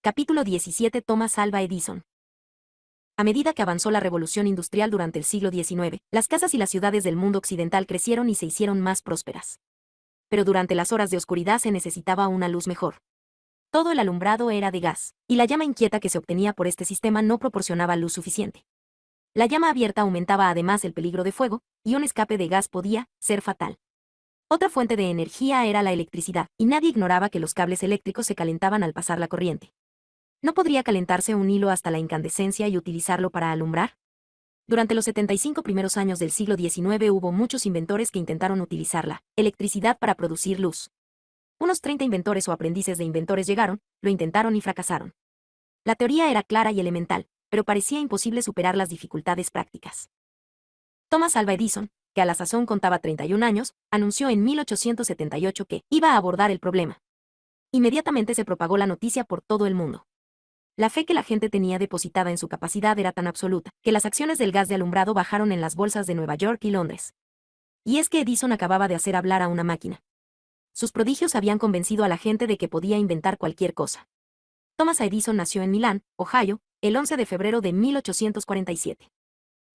Capítulo 17. Thomas Alva Edison. A medida que avanzó la revolución industrial durante el siglo XIX, las casas y las ciudades del mundo occidental crecieron y se hicieron más prósperas. Pero durante las horas de oscuridad se necesitaba una luz mejor. Todo el alumbrado era de gas, y la llama inquieta que se obtenía por este sistema no proporcionaba luz suficiente. La llama abierta aumentaba además el peligro de fuego, y un escape de gas podía ser fatal. Otra fuente de energía era la electricidad, y nadie ignoraba que los cables eléctricos se calentaban al pasar la corriente. ¿No podría calentarse un hilo hasta la incandescencia y utilizarlo para alumbrar? Durante los 75 primeros años del siglo XIX hubo muchos inventores que intentaron utilizar la electricidad para producir luz. Unos 30 inventores o aprendices de inventores llegaron, lo intentaron y fracasaron. La teoría era clara y elemental, pero parecía imposible superar las dificultades prácticas. Thomas Alva Edison, que a la sazón contaba 31 años, anunció en 1878 que iba a abordar el problema. Inmediatamente se propagó la noticia por todo el mundo. La fe que la gente tenía depositada en su capacidad era tan absoluta, que las acciones del gas de alumbrado bajaron en las bolsas de Nueva York y Londres. Y es que Edison acababa de hacer hablar a una máquina. Sus prodigios habían convencido a la gente de que podía inventar cualquier cosa. Thomas Edison nació en Milán, Ohio, el 11 de febrero de 1847.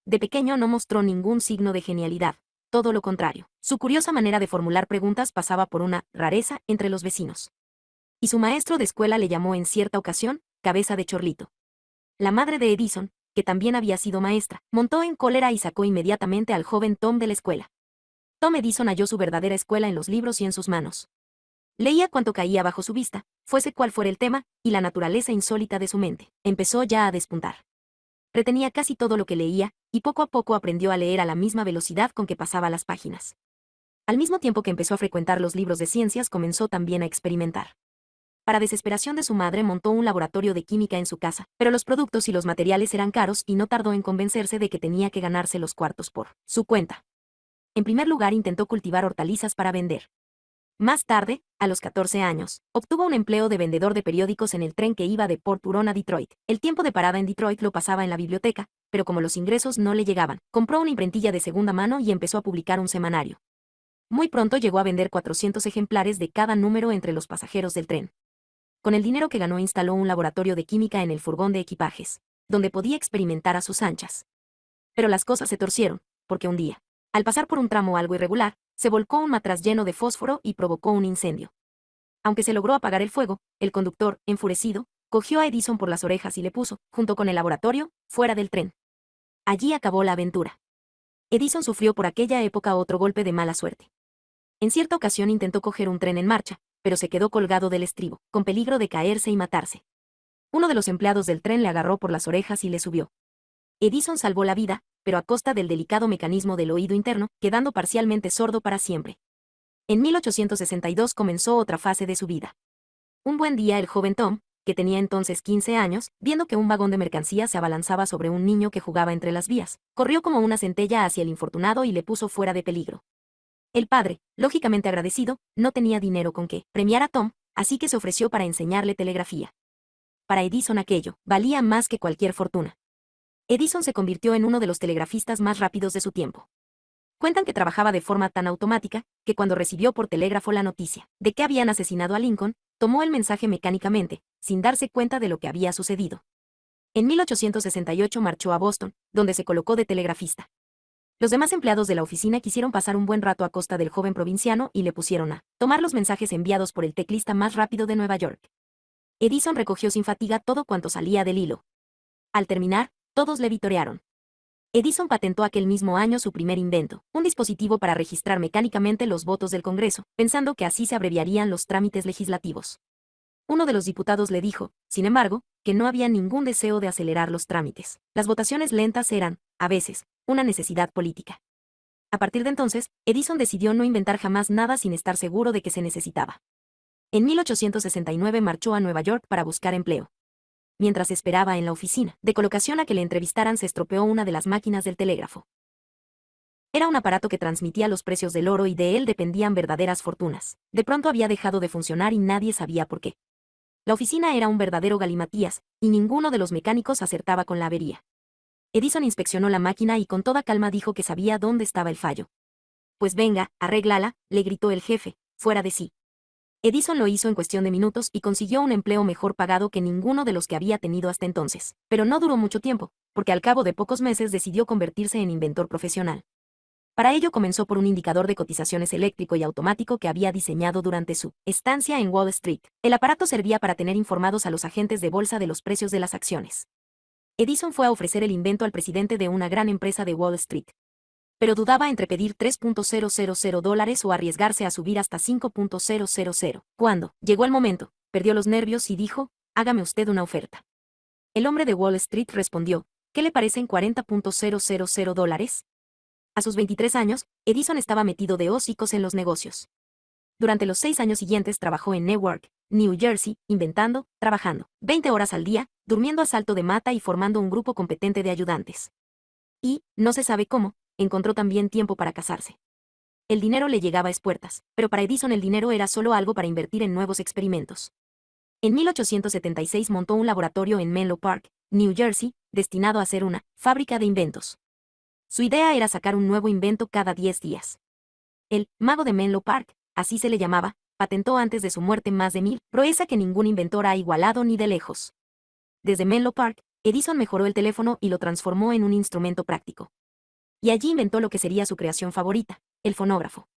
De pequeño no mostró ningún signo de genialidad, todo lo contrario. Su curiosa manera de formular preguntas pasaba por una rareza entre los vecinos. Y su maestro de escuela le llamó en cierta ocasión cabeza de chorlito. La madre de Edison, que también había sido maestra, montó en cólera y sacó inmediatamente al joven Tom de la escuela. Tom Edison halló su verdadera escuela en los libros y en sus manos. Leía cuanto caía bajo su vista, fuese cual fuera el tema, y la naturaleza insólita de su mente empezó ya a despuntar. Retenía casi todo lo que leía, y poco a poco aprendió a leer a la misma velocidad con que pasaba las páginas. Al mismo tiempo que empezó a frecuentar los libros de ciencias, comenzó también a experimentar. Para desesperación de su madre, montó un laboratorio de química en su casa, pero los productos y los materiales eran caros y no tardó en convencerse de que tenía que ganarse los cuartos por su cuenta. En primer lugar, intentó cultivar hortalizas para vender. Más tarde, a los 14 años, obtuvo un empleo de vendedor de periódicos en el tren que iba de Port Huron a Detroit. El tiempo de parada en Detroit lo pasaba en la biblioteca, pero como los ingresos no le llegaban, compró una imprentilla de segunda mano y empezó a publicar un semanario. Muy pronto llegó a vender 400 ejemplares de cada número entre los pasajeros del tren. Con el dinero que ganó instaló un laboratorio de química en el furgón de equipajes, donde podía experimentar a sus anchas. Pero las cosas se torcieron, porque un día, al pasar por un tramo algo irregular, se volcó un matraz lleno de fósforo y provocó un incendio. Aunque se logró apagar el fuego, el conductor, enfurecido, cogió a Edison por las orejas y le puso, junto con el laboratorio, fuera del tren. Allí acabó la aventura. Edison sufrió por aquella época otro golpe de mala suerte. En cierta ocasión intentó coger un tren en marcha, pero se quedó colgado del estribo, con peligro de caerse y matarse. Uno de los empleados del tren le agarró por las orejas y le subió. Edison salvó la vida, pero a costa del delicado mecanismo del oído interno, quedando parcialmente sordo para siempre. En 1862 comenzó otra fase de su vida. Un buen día el joven Tom, que tenía entonces 15 años, viendo que un vagón de mercancías se abalanzaba sobre un niño que jugaba entre las vías, corrió como una centella hacia el infortunado y le puso fuera de peligro. El padre, lógicamente agradecido, no tenía dinero con que premiar a Tom, así que se ofreció para enseñarle telegrafía. Para Edison aquello valía más que cualquier fortuna. Edison se convirtió en uno de los telegrafistas más rápidos de su tiempo. Cuentan que trabajaba de forma tan automática, que cuando recibió por telégrafo la noticia de que habían asesinado a Lincoln, tomó el mensaje mecánicamente, sin darse cuenta de lo que había sucedido. En 1868 marchó a Boston, donde se colocó de telegrafista. Los demás empleados de la oficina quisieron pasar un buen rato a costa del joven provinciano y le pusieron a tomar los mensajes enviados por el teclista más rápido de Nueva York. Edison recogió sin fatiga todo cuanto salía del hilo. Al terminar, todos le vitorearon. Edison patentó aquel mismo año su primer invento, un dispositivo para registrar mecánicamente los votos del Congreso, pensando que así se abreviarían los trámites legislativos. Uno de los diputados le dijo, sin embargo, que no había ningún deseo de acelerar los trámites. Las votaciones lentas eran, a veces, una necesidad política. A partir de entonces, Edison decidió no inventar jamás nada sin estar seguro de que se necesitaba. En 1869 marchó a Nueva York para buscar empleo. Mientras esperaba en la oficina de colocación a que le entrevistaran, se estropeó una de las máquinas del telégrafo. Era un aparato que transmitía los precios del oro y de él dependían verdaderas fortunas. De pronto había dejado de funcionar y nadie sabía por qué. La oficina era un verdadero galimatías, y ninguno de los mecánicos acertaba con la avería. Edison inspeccionó la máquina y con toda calma dijo que sabía dónde estaba el fallo. Pues venga, arréglala, le gritó el jefe, fuera de sí. Edison lo hizo en cuestión de minutos y consiguió un empleo mejor pagado que ninguno de los que había tenido hasta entonces. Pero no duró mucho tiempo, porque al cabo de pocos meses decidió convertirse en inventor profesional. Para ello comenzó por un indicador de cotizaciones eléctrico y automático que había diseñado durante su estancia en Wall Street. El aparato servía para tener informados a los agentes de bolsa de los precios de las acciones. Edison fue a ofrecer el invento al presidente de una gran empresa de Wall Street, pero dudaba entre pedir $3.000 o arriesgarse a subir hasta $5.000. Cuando llegó el momento, perdió los nervios y dijo, hágame usted una oferta. El hombre de Wall Street respondió, ¿qué le parecen $40.000? A sus 23 años, Edison estaba metido de hocicos en los negocios. Durante los 6 años siguientes trabajó en Newark, New Jersey, inventando, trabajando 20 horas al día, durmiendo a salto de mata y formando un grupo competente de ayudantes. Y, no se sabe cómo, encontró también tiempo para casarse. El dinero le llegaba a espuertas, pero para Edison el dinero era solo algo para invertir en nuevos experimentos. En 1876 montó un laboratorio en Menlo Park, New Jersey, destinado a ser una fábrica de inventos. Su idea era sacar un nuevo invento cada 10 días. El mago de Menlo Park, así se le llamaba, patentó antes de su muerte más de 1000, proeza que ningún inventor ha igualado ni de lejos. Desde Menlo Park, Edison mejoró el teléfono y lo transformó en un instrumento práctico. Y allí inventó lo que sería su creación favorita, el fonógrafo.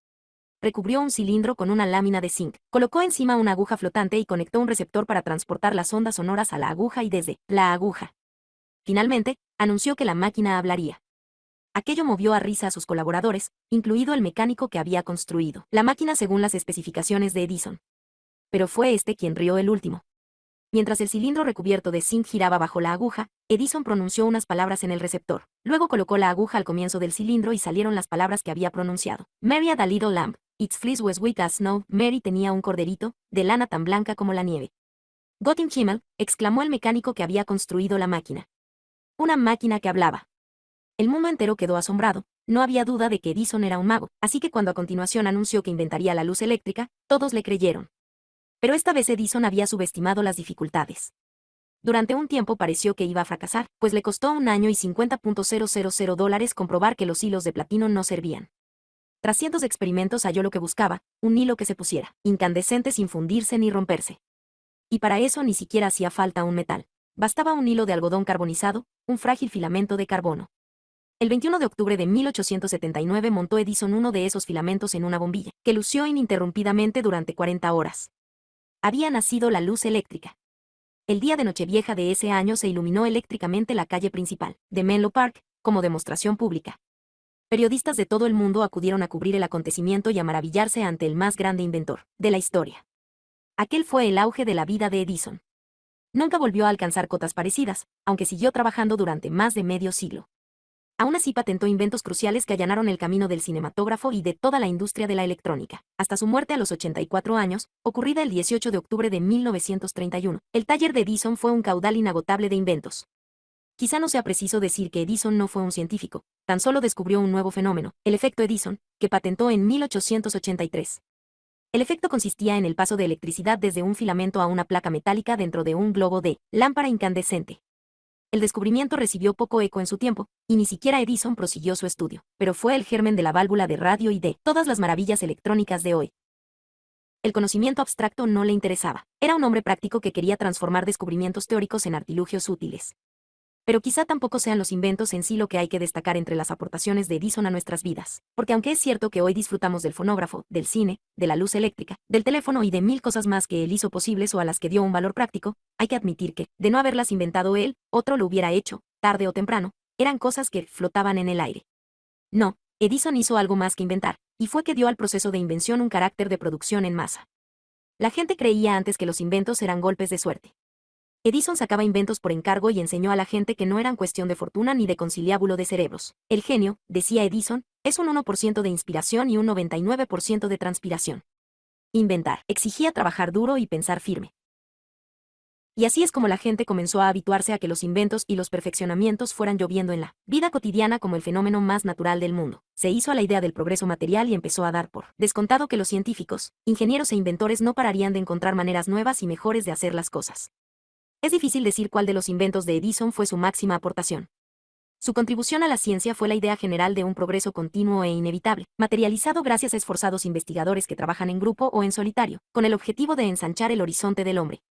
Recubrió un cilindro con una lámina de zinc, colocó encima una aguja flotante y conectó un receptor para transportar las ondas sonoras a la aguja y desde la aguja. Finalmente, anunció que la máquina hablaría. Aquello movió a risa a sus colaboradores, incluido el mecánico que había construido la máquina según las especificaciones de Edison. Pero fue este quien rió el último. Mientras el cilindro recubierto de zinc giraba bajo la aguja, Edison pronunció unas palabras en el receptor. Luego colocó la aguja al comienzo del cilindro y salieron las palabras que había pronunciado. Mary had a little lamb. Its fleece was white as snow. Mary tenía un corderito, de lana tan blanca como la nieve. Gott im Himmel, exclamó el mecánico que había construido la máquina. Una máquina que hablaba. El mundo entero quedó asombrado. No había duda de que Edison era un mago, así que cuando a continuación anunció que inventaría la luz eléctrica, todos le creyeron. Pero esta vez Edison había subestimado las dificultades. Durante un tiempo pareció que iba a fracasar, pues le costó un año y $50.000 comprobar que los hilos de platino no servían. Tras cientos de experimentos halló lo que buscaba, un hilo que se pusiera incandescente sin fundirse ni romperse. Y para eso ni siquiera hacía falta un metal. Bastaba un hilo de algodón carbonizado, un frágil filamento de carbono. El 21 de octubre de 1879 montó Edison uno de esos filamentos en una bombilla, que lució ininterrumpidamente durante 40 horas. Había nacido la luz eléctrica. El día de Nochevieja de ese año se iluminó eléctricamente la calle principal de Menlo Park, como demostración pública. Periodistas de todo el mundo acudieron a cubrir el acontecimiento y a maravillarse ante el más grande inventor de la historia. Aquel fue el auge de la vida de Edison. Nunca volvió a alcanzar cotas parecidas, aunque siguió trabajando durante más de medio siglo. Aún así patentó inventos cruciales que allanaron el camino del cinematógrafo y de toda la industria de la electrónica. Hasta su muerte a los 84 años, ocurrida el 18 de octubre de 1931, el taller de Edison fue un caudal inagotable de inventos. Quizá no sea preciso decir que Edison no fue un científico, tan solo descubrió un nuevo fenómeno, el efecto Edison, que patentó en 1883. El efecto consistía en el paso de electricidad desde un filamento a una placa metálica dentro de un globo de lámpara incandescente. El descubrimiento recibió poco eco en su tiempo, y ni siquiera Edison prosiguió su estudio, pero fue el germen de la válvula de radio y de todas las maravillas electrónicas de hoy. El conocimiento abstracto no le interesaba. Era un hombre práctico que quería transformar descubrimientos teóricos en artilugios útiles. Pero quizá tampoco sean los inventos en sí lo que hay que destacar entre las aportaciones de Edison a nuestras vidas, porque aunque es cierto que hoy disfrutamos del fonógrafo, del cine, de la luz eléctrica, del teléfono y de 1000 cosas más que él hizo posibles o a las que dio un valor práctico, hay que admitir que, de no haberlas inventado él, otro lo hubiera hecho, tarde o temprano, eran cosas que flotaban en el aire. No, Edison hizo algo más que inventar, y fue que dio al proceso de invención un carácter de producción en masa. La gente creía antes que los inventos eran golpes de suerte. Edison sacaba inventos por encargo y enseñó a la gente que no eran cuestión de fortuna ni de conciliábulo de cerebros. El genio, decía Edison, es un 1% de inspiración y un 99% de transpiración. Inventar exigía trabajar duro y pensar firme. Y así es como la gente comenzó a habituarse a que los inventos y los perfeccionamientos fueran lloviendo en la vida cotidiana como el fenómeno más natural del mundo. Se hizo a la idea del progreso material y empezó a dar por descontado que los científicos, ingenieros e inventores no pararían de encontrar maneras nuevas y mejores de hacer las cosas. Es difícil decir cuál de los inventos de Edison fue su máxima aportación. Su contribución a la ciencia fue la idea general de un progreso continuo e inevitable, materializado gracias a esforzados investigadores que trabajan en grupo o en solitario, con el objetivo de ensanchar el horizonte del hombre.